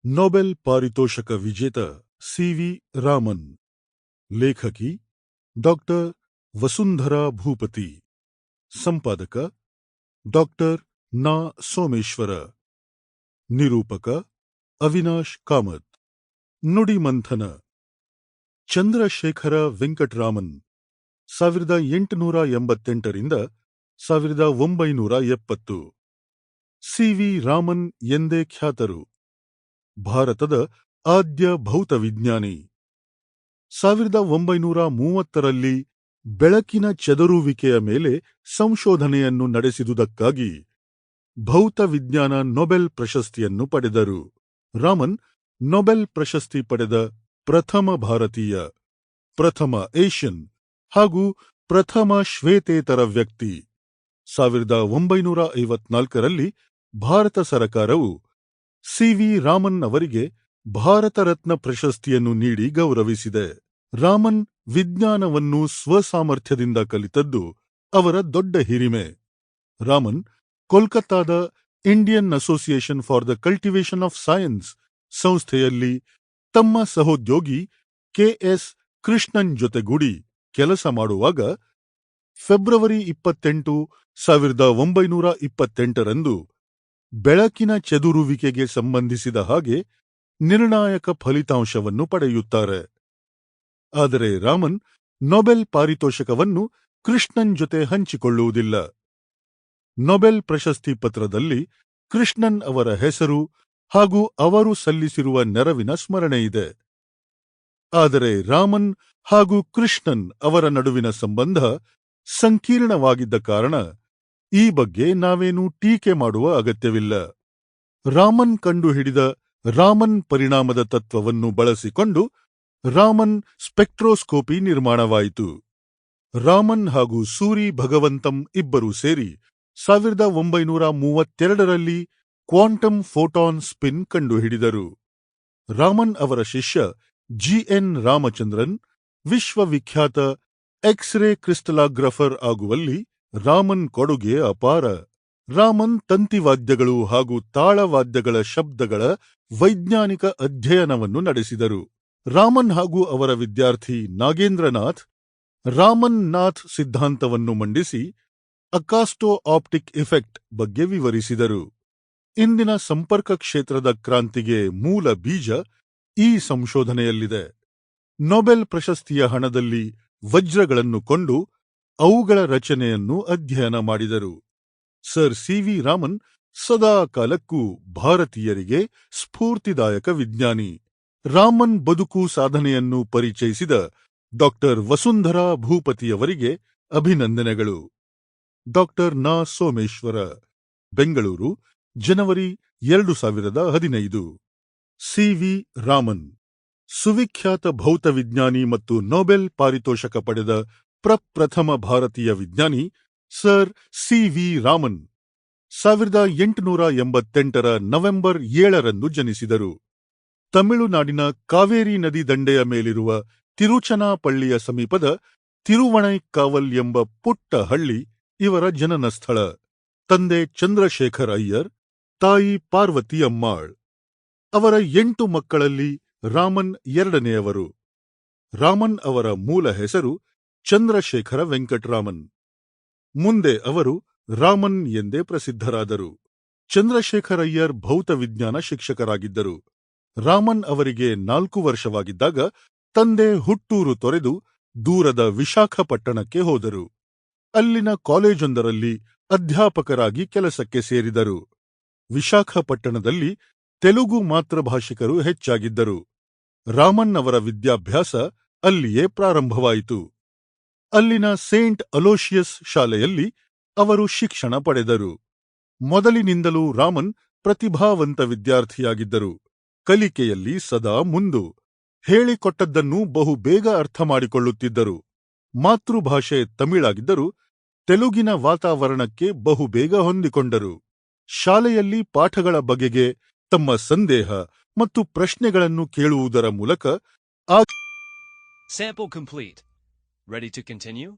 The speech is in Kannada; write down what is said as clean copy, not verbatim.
ನೊಬೆಲ್ ಪಾರಿತೋಷಕ ವಿಜೇತ ಸಿ.ವಿ. ರಾಮನ್. ಲೇಖಕಿ ಡಾಕ್ಟರ್ ವಸುಂಧರಾ ಭೂಪತಿ. ಸಂಪಾದಕ ಡಾಕ್ಟರ್ ನಾ. ಸೋಮೇಶ್ವರ. ನಿರೂಪಕ ಅವಿನಾಶ್ ಕಾಮತ್. ನುಡಿಮಂಥನ. ಚಂದ್ರಶೇಖರ ವೆಂಕಟರಾಮನ್ 1888 1970. ಸಿ.ವಿ. ರಾಮನ್ ಎಂದೇ ಖ್ಯಾತರು. ಭಾರತದ ಆದ್ಯ ಭೌತವಿಜ್ಞಾನಿ. 1930ರಲ್ಲಿ ಬೆಳಕಿನ ಚದುರುವಿಕೆಯ ಮೇಲೆ ಸಂಶೋಧನೆಯನ್ನು ನಡೆಸಿದುದಕ್ಕಾಗಿ ಭೌತವಿಜ್ಞಾನ ನೊಬೆಲ್ ಪ್ರಶಸ್ತಿಯನ್ನು ಪಡೆದರು. ರಾಮನ್ ನೊಬೆಲ್ ಪ್ರಶಸ್ತಿ ಪಡೆದ ಪ್ರಥಮ ಭಾರತೀಯ, ಪ್ರಥಮ ಏಷ್ಯನ್ ಹಾಗೂ ಪ್ರಥಮ ಶ್ವೇತೇತರ ವ್ಯಕ್ತಿ. 1954ರಲ್ಲಿ ಭಾರತ ಸರಕಾರವು ಸಿ.ವಿ. ರಾಮನ್ ಅವರಿಗೆ ಭಾರತ ರತ್ನ ಪ್ರಶಸ್ತಿಯನ್ನು ನೀಡಿ ಗೌರವಿಸಿದೆ. ರಾಮನ್ ವಿಜ್ಞಾನವನ್ನು ಸ್ವಸಾಮರ್ಥ್ಯದಿಂದ ಕಲಿತದ್ದು ಅವರ ದೊಡ್ಡ ಹಿರಿಮೆ. ರಾಮನ್ ಕೋಲ್ಕತ್ತಾದ Indian Association for the Cultivation of Science ಸಂಸ್ಥೆಯಲ್ಲಿ ತಮ್ಮ ಸಹೋದ್ಯೋಗಿ ಕೆ.ಎಸ್. ಕೃಷ್ಣನ್ ಜೊತೆಗೂಡಿ ಕೆಲಸ ಮಾಡುವಾಗ ಫೆಬ್ರವರಿ 28, 1928ರಂದು ಬೆಳಕಿನ ಚದುರುವಿಕೆಗೆ ಸಂಬಂಧಿಸಿದ ಹಾಗೆ ನಿರ್ಣಾಯಕ ಫಲಿತಾಂಶವನ್ನು ಪಡೆಯುತ್ತಾರೆ. ಆದರೆ ರಾಮನ್ ನೊಬೆಲ್ ಪಾರಿತೋಷಕವನ್ನು ಕೃಷ್ಣನ್ ಜೊತೆ ಹಂಚಿಕೊಳ್ಳುವುದಿಲ್ಲ. ನೊಬೆಲ್ ಪ್ರಶಸ್ತಿ ಪತ್ರದಲ್ಲಿ ಕೃಷ್ಣನ್ ಅವರ ಹೆಸರು ಹಾಗೂ ಅವರು ಸಲ್ಲಿಸಿರುವ ನೆರವಿನ ಸ್ಮರಣೆಯಿದೆ. ಆದರೆ ರಾಮನ್ ಹಾಗೂ ಕೃಷ್ಣನ್ ಅವರ ನಡುವಿನ ಸಂಬಂಧ ಸಂಕೀರ್ಣವಾಗಿದ್ದ ಕಾರಣ ಈ ಬಗ್ಗೆ ನಾವೇನೂ ಟೀಕೆ ಮಾಡುವ ಅಗತ್ಯವಿಲ್ಲ. ರಾಮನ್ ಕಂಡುಹಿಡಿದ ರಾಮನ್ ಪರಿಣಾಮದ ತತ್ವವನ್ನು ಬಳಸಿಕೊಂಡು ರಾಮನ್ ಸ್ಪೆಕ್ಟ್ರೋಸ್ಕೋಪಿ ನಿರ್ಮಾಣವಾಯಿತು. ರಾಮನ್ ಹಾಗೂ ಸೂರಿ ಭಗವಂತಂ ಇಬ್ಬರೂ ಸೇರಿ 1932ರಲ್ಲಿ ಕ್ವಾಂಟಮ್ ಫೋಟಾನ್ ಸ್ಪಿನ್ ಕಂಡುಹಿಡಿದರು. ರಾಮನ್ ಅವರ ಶಿಷ್ಯ ಜಿ.ಎನ್. ರಾಮಚಂದ್ರನ್ ವಿಶ್ವವಿಖ್ಯಾತ ಎಕ್ಸ್-ರೇ ಕ್ರಿಸ್ಟಲಾಗ್ರಫರ್ ಆಗುವಲ್ಲಿ ರಾಮನ್ ಕೊಡುಗೆ ಅಪಾರ. ರಾಮನ್ ತಂತಿವಾದ್ಯಗಳು ಹಾಗೂ ತಾಳವಾದ್ಯಗಳ ಶಬ್ದಗಳ ವೈಜ್ಞಾನಿಕ ಅಧ್ಯಯನವನ್ನು ನಡೆಸಿದರು. ರಾಮನ್ ಹಾಗೂ ಅವರ ವಿದ್ಯಾರ್ಥಿ ನಾಗೇಂದ್ರನಾಥ್ ರಾಮನ್ ನಾಥ್ ಸಿದ್ಧಾಂತವನ್ನು ಮಂಡಿಸಿ ಅಕಾಸ್ಟೋ ಆಪ್ಟಿಕ್ ಇಫೆಕ್ಟ್ ಬಗ್ಗೆ ವಿವರಿಸಿದರು. ಇಂದಿನ ಸಂಪರ್ಕ ಕ್ಷೇತ್ರದ ಕ್ರಾಂತಿಗೆ ಮೂಲ ಬೀಜ ಈ ಸಂಶೋಧನೆಯಲ್ಲಿದೆ. ನೊಬೆಲ್ ಪ್ರಶಸ್ತಿಯ ಹಣದಲ್ಲಿ ವಜ್ರಗಳನ್ನು ಕೊಂಡು ಅವುಗಳ ರಚನೆಯನ್ನು ಅಧ್ಯಯನ ಮಾಡಿದರು. Sir CV. ರಾಮನ್ ಸದಾ ಕಾಲಕ್ಕೂ ಭಾರತೀಯರಿಗೆ ಸ್ಫೂರ್ತಿದಾಯಕ ವಿಜ್ಞಾನಿ. ರಾಮನ್ ಬದುಕು ಸಾಧನೆಯನ್ನು ಪರಿಚಯಿಸಿದ ಡಾಕ್ಟರ್ ವಸುಂಧರಾ ಭೂಪತಿಯವರಿಗೆ ಅಭಿನಂದನೆಗಳು. ಡಾಕ್ಟರ್ ನಾ. ಸೋಮೇಶ್ವರ. ಬೆಂಗಳೂರು, ಜನವರಿ 2015. ಸಿ.ವಿ. ರಾಮನ್ ಸುವಿಖ್ಯಾತ ಭೌತವಿಜ್ಞಾನಿ ಮತ್ತು ನೊಬೆಲ್ ಪಾರಿತೋಷಕ ಪಡೆದ ಪ್ರಪ್ರಥಮ ಭಾರತೀಯ ವಿಜ್ಞಾನಿ ಸರ್ ಸಿ.ವಿ. ರಾಮನ್ 1888 ನವೆಂಬರ್ 7ರಂದು ಜನಿಸಿದರು. ತಮಿಳುನಾಡಿನ ಕಾವೇರಿ ನದಿ ದಂಡೆಯ ಮೇಲಿರುವ ತಿರುಚನಾಪಳ್ಳಿಯ ಸಮೀಪದ ತಿರುವಣೈಕ್ಕಾವಲ್ ಎಂಬ ಪುಟ್ಟ ಹಳ್ಳಿ ಇವರ ಜನನ ಸ್ಥಳ. ತಂದೆ ಚಂದ್ರಶೇಖರ್ ಅಯ್ಯರ್, ತಾಯಿ ಪಾರ್ವತಿ ಅಮ್ಮಾಳ್. ಅವರ 8 ಮಕ್ಕಳಲ್ಲಿ ರಾಮನ್ ಎರಡನೆಯವರು. ರಾಮನ್ ಅವರ ಮೂಲ ಹೆಸರು ಚಂದ್ರಶೇಖರ ವೆಂಕಟರಾಮನ್. ಮುಂದೆ ಅವರು ರಾಮನ್ ಎಂದೇ ಪ್ರಸಿದ್ಧರಾದರು. ಚಂದ್ರಶೇಖರ್ ಅಯ್ಯರ್ ಭೌತವಿಜ್ಞಾನ ಶಿಕ್ಷಕರಾಗಿದ್ದರು. ರಾಮನ್ ಅವರಿಗೆ 4 ವರ್ಷವಾಗಿದ್ದಾಗ ತಂದೆ ಹುಟ್ಟೂರು ತೊರೆದು ದೂರದ ವಿಶಾಖಪಟ್ಟಣಕ್ಕೆ ಹೋದರು. ಅಲ್ಲಿನ ಕಾಲೇಜೊಂದರಲ್ಲಿ ಅಧ್ಯಾಪಕರಾಗಿ ಕೆಲಸಕ್ಕೆ ಸೇರಿದರು. ವಿಶಾಖಪಟ್ಟಣದಲ್ಲಿ ತೆಲುಗು ಮಾತೃಭಾಷಿಕರು ಹೆಚ್ಚಾಗಿದ್ದರು. ರಾಮನ್ ಅವರ ವಿದ್ಯಾಭ್ಯಾಸ ಅಲ್ಲಿಯೇ ಪ್ರಾರಂಭವಾಯಿತು. ಅಲ್ಲಿನ ಸೇಂಟ್ ಅಲೋಶಿಯಸ್ ಶಾಲೆಯಲ್ಲಿ ಅವರು ಶಿಕ್ಷಣ ಪಡೆದರು. ಮೊದಲಿನಿಂದಲೂ ರಾಮನ್ ಪ್ರತಿಭಾವಂತ ವಿದ್ಯಾರ್ಥಿಯಾಗಿದ್ದರು. ಕಲಿಕೆಯಲ್ಲಿ ಸದಾ ಮುಂದು. ಹೇಳಿಕೊಟ್ಟದ್ದನ್ನು ಬಹುಬೇಗ ಅರ್ಥ ಮಾಡಿಕೊಳ್ಳುತ್ತಿದ್ದರು. ಮಾತೃಭಾಷೆ ತಮಿಳಾಗಿದ್ದರೂ ತೆಲುಗಿನ ವಾತಾವರಣಕ್ಕೆ ಬಹುಬೇಗ ಹೊಂದಿಕೊಂಡರು. ಶಾಲೆಯಲ್ಲಿ ಪಾಠಗಳ ಬಗೆಗೆ ತಮ್ಮ ಸಂದೇಹ ಮತ್ತು ಪ್ರಶ್ನೆಗಳನ್ನು ಕೇಳುವುದರ ಮೂಲಕ Sample complete. Ready to continue?